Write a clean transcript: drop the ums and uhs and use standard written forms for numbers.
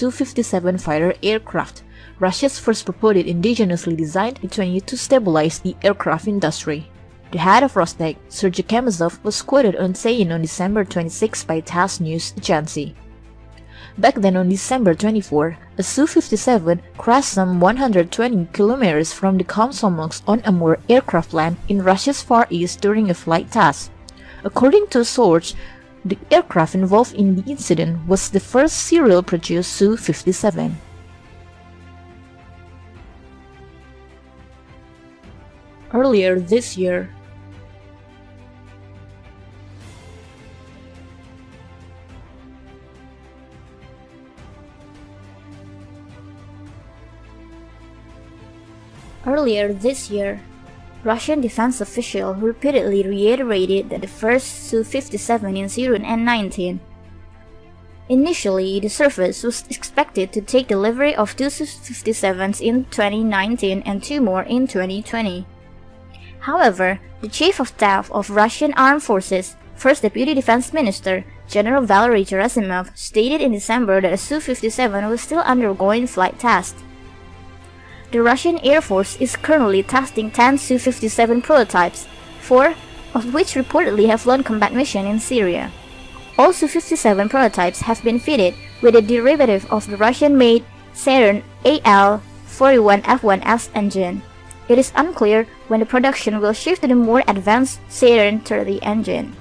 Su-57 fighter aircraft, Russia's first purported indigenously designed B-22 to stabilize the aircraft industry. The head of Rostec, Sergei Kamazov, was quoted on saying on December 26 by TASS news agency. Back then on December 24, a Su-57 crashed some 120 kilometers from the Komsomolsk on Amur aircraft plant in Russia's Far East during a flight test. According to a source, the aircraft involved in the incident was the first serial-produced Su-57. Earlier this year, Russian defense official repeatedly reiterated that the first Su-57 incident in 2019. Initially, the service was expected to take delivery of 2 Su-57s in 2019 and 2 more in 2020. However, the Chief of Staff of Russian Armed Forces, First Deputy Defense Minister, General Valery Gerasimov, stated in December that a Su-57 was still undergoing flight tests. The Russian Air Force is currently testing 10 Su-57 prototypes, 4 of which reportedly have flown combat mission in Syria. All Su-57 prototypes have been fitted with a derivative of the Russian-made Saturn AL-41F1S engine. It is unclear when the production will shift to the more advanced Saturn 30 engine.